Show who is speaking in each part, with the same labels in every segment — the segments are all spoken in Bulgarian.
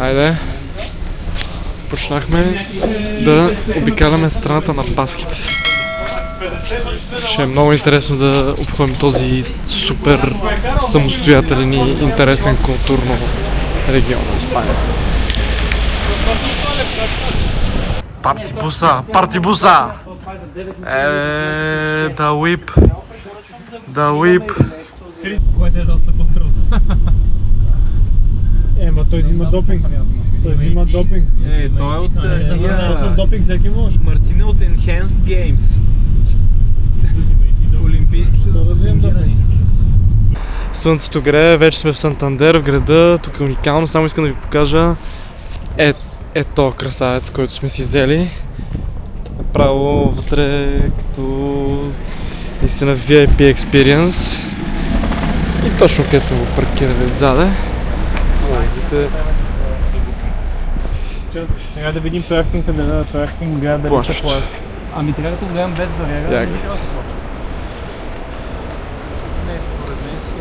Speaker 1: Айде. Почнахме да обикаляме страната на баските. Ще е много интересно да обходим този супер самостоятелен и интересен културно регион на Испания. Партибуса! Партибуса! Да уип! Да уип!
Speaker 2: Което е доста по-трудно.
Speaker 3: Ма той взима допинг. Той взима допинг.
Speaker 2: Той е от
Speaker 3: С допинг всеки може.
Speaker 2: Мартина от Enhanced Games. Олимпийските допингирани.
Speaker 1: Слънцето грее, вече сме в Сантандер, в града. Тук е уникално, само искам да ви покажа ето красавец, който сме си взели. Направо вътре като наистина VIP experience. И точно къде сме го паркирали отзаде. Видите,
Speaker 3: Трябва да видим паркинг, къде да паркинг, дали
Speaker 1: Плащ.
Speaker 3: са плащ.
Speaker 2: Ами трябва да го гледам без бариера.
Speaker 1: я гледайте.
Speaker 2: Не, според мен си.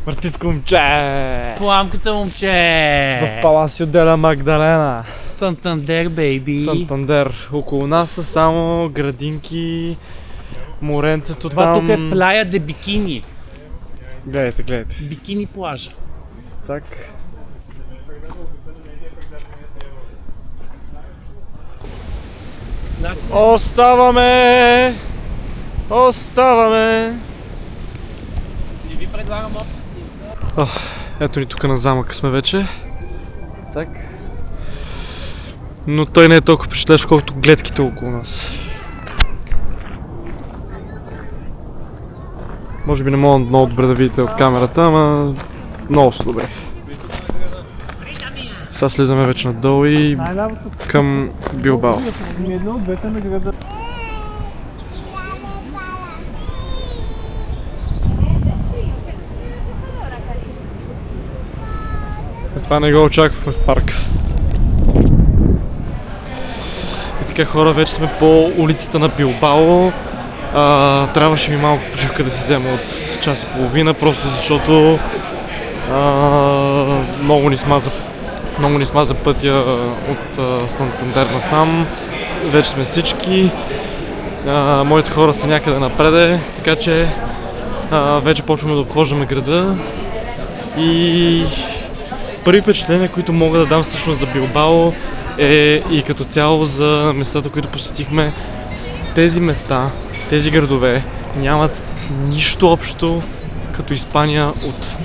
Speaker 1: Мартицко момче!
Speaker 2: Пламката момче!
Speaker 1: В Паласио де ла Магдалена.
Speaker 2: Сантандер, бейби.
Speaker 1: Сантандер. Около нас са само градинки, моренцето
Speaker 2: Това
Speaker 1: там.
Speaker 2: тук е Плая де Бикини.
Speaker 1: Гледайте, гледайте.
Speaker 2: Бикини плажа.
Speaker 1: Цак.
Speaker 2: Значи,
Speaker 1: Оставаме! Оставаме!
Speaker 2: не ви предлагам общи снимки.
Speaker 1: Ето ни тук на замъка сме вече. Так. Но той не е толкова впечатляващ, колкото гледките около нас. Може би не мога много добре да видите от камерата, ама много са добре. Сега слизаме вече надолу и
Speaker 3: Най-лявото.
Speaker 1: към Билбао.
Speaker 3: Едно от двете на града.
Speaker 1: Това не го очаквахме в парка. И така, хора, вече сме по улицата на Билбао. Трябваше ми малко почивка да си взема от час и половина, просто защото много ни смаза пътя от Сантандер насам. Вече сме всички. Моите хора са някъде напреде, така че вече почваме да обхождаме града. И първи впечатления, които мога да дам всъщност за Билбао е и като цяло за местата, които посетихме. Тези места, тези градове нямат нищо общо като Испания от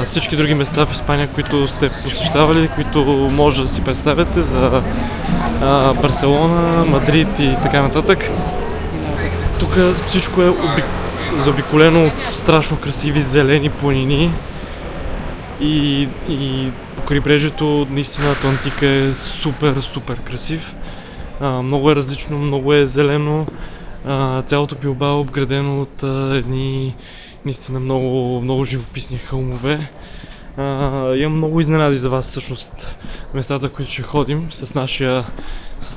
Speaker 1: всички други места в Испания, които сте посещавали, които може да си представяте за Барселона, Мадрид и така нататък. Тук всичко е заобиколено от страшно красиви зелени планини и по крайбрежието наистина Атлантика е супер красив. Много е различно, много е зелено. Цялото Билбао е обградено от едни наистина много живописни хълмове. Имам много изненади за вас всъщност местата, които ще ходим с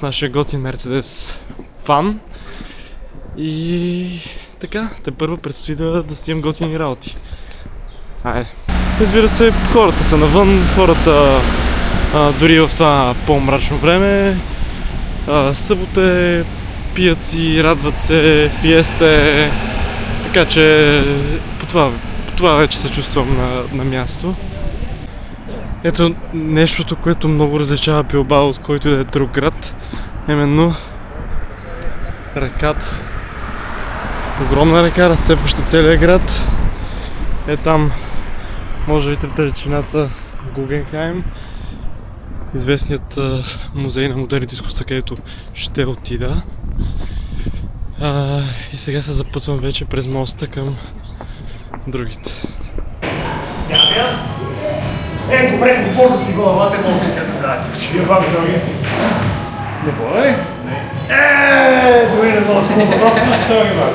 Speaker 1: нашия готин Мерцедес фан. И така, тепърва предстои да снимам готини работи. Айде. Разбира се, хората са навън, хората дори в това по-мрачно време. Събота е, пият си, радват се, фиеста е, така че по това вече се чувствам на място. Ето нещото, което много различава Билбао от който и да е друг град, именно реката. Огромна река, разцепваща целия град. Е там може да видите в далечината Гугенхайм, известният музей на модерните изкуства, където ще отида. И сега се запътвам вече през моста към другите.
Speaker 4: Добре, комфортно си го, елате, мога да си направите. Ще вам други си. Не мога ли? Добре, не мога, втори мога.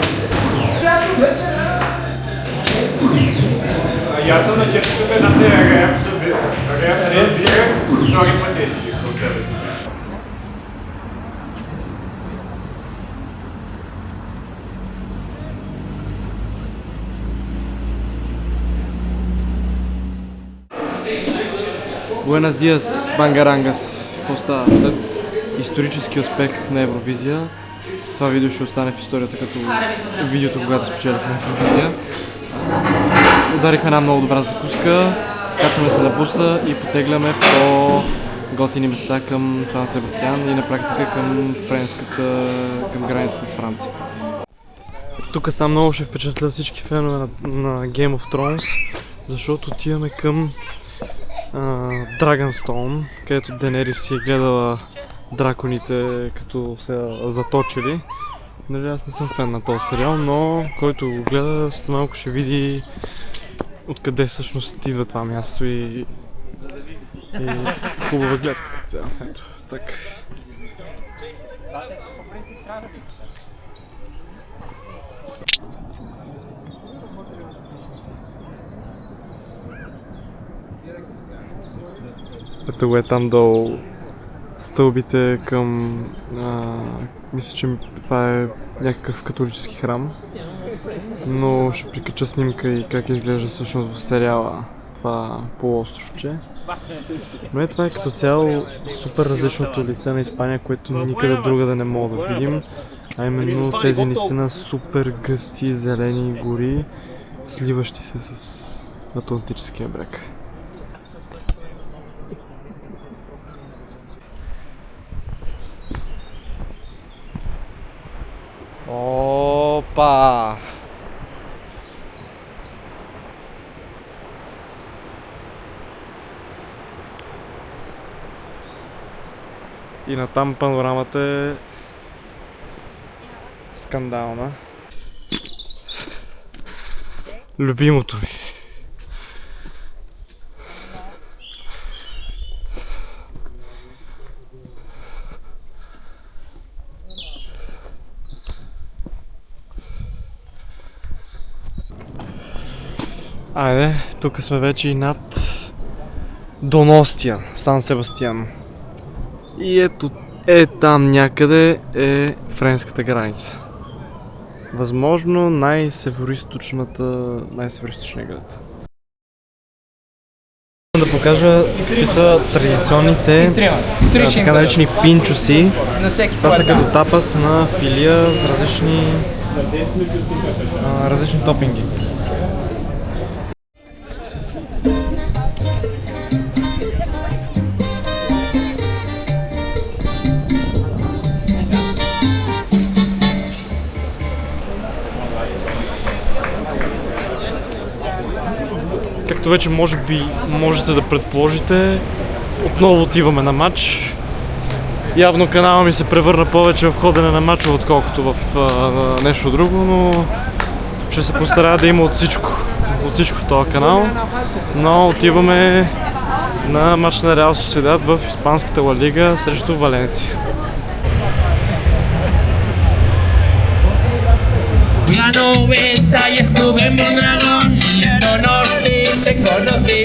Speaker 4: Аз съм на четвърта една реап събира, втори път е стих от себе си.
Speaker 1: Буенас Диас, Бангарангас. Какво става? След исторически успех на Евровизия, това видео ще остане в историята като видеото, когато спечелихме Евровизия. Ударихме една много добра закуска, качваме се на буса и потегляме по готини места към Сан Себастиан и на практика към към границата с Франция. Тук сам много ще впечатля всички фенове на Game of Thrones, защото отиваме към Dragonstone, където Денерис си е гледала драконите като се заточили. Нали, аз не съм фен на този сериал, но който го гледа след малко ще види откъде всъщност идва това място и хубава гледка като цяло. Ето, так. Ето го е там долу стълбите към... мисля, че това е някакъв католически храм. Но ще прикача снимка и как изглежда всъщност в сериала това полуостровче. Но това е като цяло супер различното лице на Испания, което никъде друга да не мога да видим. А именно тези наистина супер гъсти зелени гори, сливащи се с Атлантическия бряг. Опа! И натам панорамата е скандална. Любимото ми. Айде, тук сме вече и над Доностия, Сан Себастиан. И ето, там някъде е френската граница. Възможно най-североизточния град. Да покажа какви са традиционните така наречени пинчоси. Това са като тапас на филия с различни топинги. Както вече може би можете да предположите, отново отиваме на матч. Явно канала ми се превърна повече в ходене на матча, отколкото в нещо друго, но ще се постарая да има от всичко в този канал. Но отиваме на матч на Реал Сосиедад в Испанската Ла Лига срещу Валенсия.
Speaker 5: La 90 y estuve en Mondragón, pero no te conocí.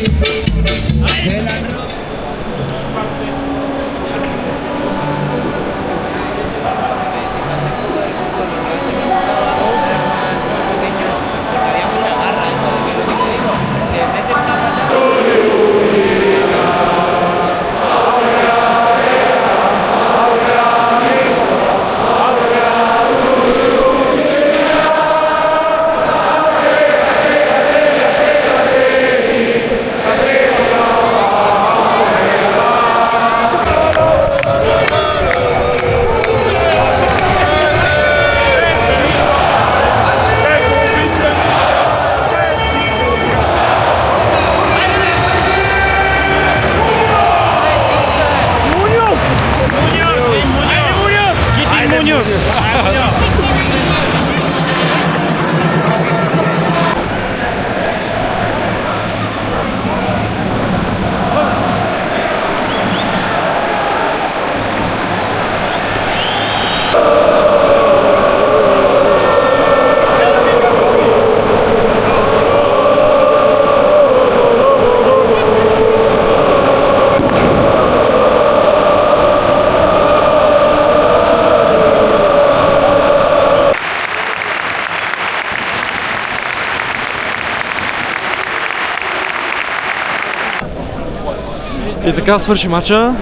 Speaker 1: И така свърши мача.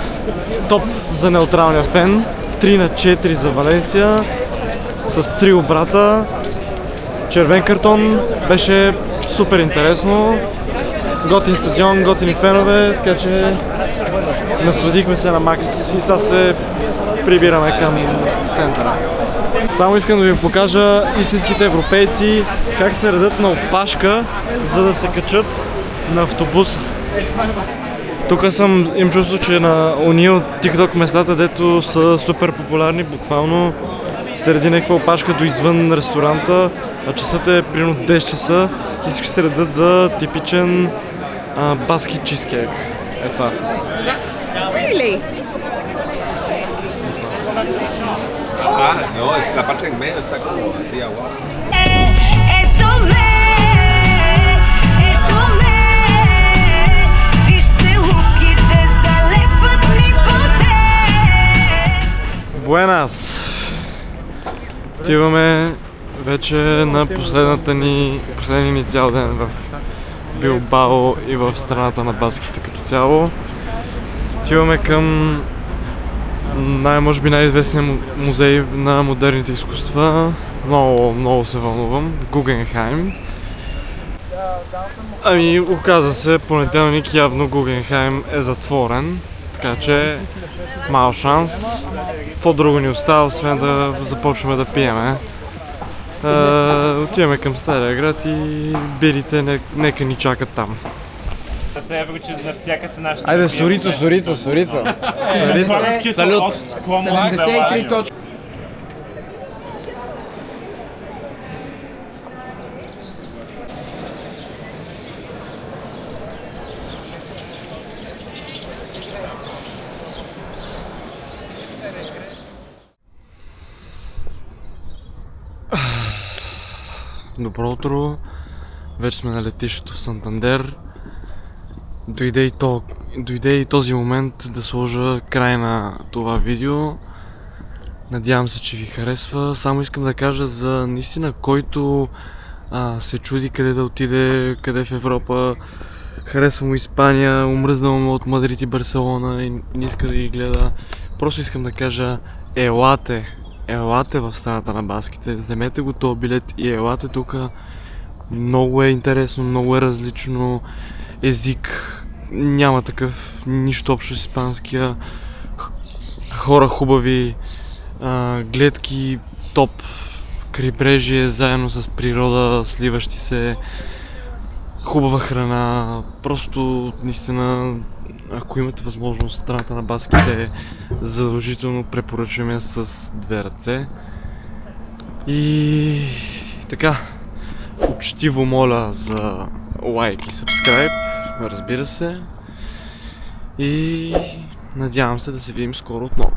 Speaker 1: Топ за неутралния фен. 3-4 за Валенсия. С 3 обрата. Червен картон. Беше супер интересно. Готин стадион, готини фенове, така че насладихме се на макс и сега се прибираме към центъра. Само искам да ви покажа истинските европейци как се редат на опашка, за да се качат на автобуса. Тук им чувство, че на уния от TikTok местата, дето са супер популярни, буквално среди някаква опашка до извън ресторанта, а часът е примерно 10 часа и всички се редат за типичен баски чизкейк. Е това.
Speaker 6: Really?
Speaker 7: Ah, no, la parte en medio está como así aguado.
Speaker 1: Буенас! Отиваме вече на последния ни цял ден в Билбао и в страната на баските като цяло. Отиваме към може би най-известният музей на модерните изкуства. Много се вълнувам. Гугенхайм. Ами, оказва се, понеделник явно Гугенхайм е затворен, така че мал шанс. Какво друго ни остава, освен да започваме да пиеме. Отиваме към Стария град и бирите нека ни чакат там.
Speaker 3: евро, че на всяка цена ще...
Speaker 1: Айде, сорито.
Speaker 3: Салют!
Speaker 6: 73 точки.
Speaker 1: Добро утро, вече сме на летището в Сантандер. Дойде и този момент да сложа край на това видео. Надявам се, че ви харесва. Само искам да кажа за наистина, който се чуди къде да отиде, къде в Европа. Харесва му Испания, омръзнала му от Мадрид и Барселона и не иска да ги гледа. Просто искам да кажа, елате в страната на баските, вземете го този билет и елате тук. Много е интересно, много е различно. Език няма такъв, нищо общо с испанския. Хора хубави, гледки топ, крайбрежие заедно с природа, сливащи се, хубава храна. Просто наистина, ако имате възможност, страната на баските задължително препоръчваме с две ръце. И така, учтиво моля за лайк и сабскрайб, разбира се. И надявам се да се видим скоро отново.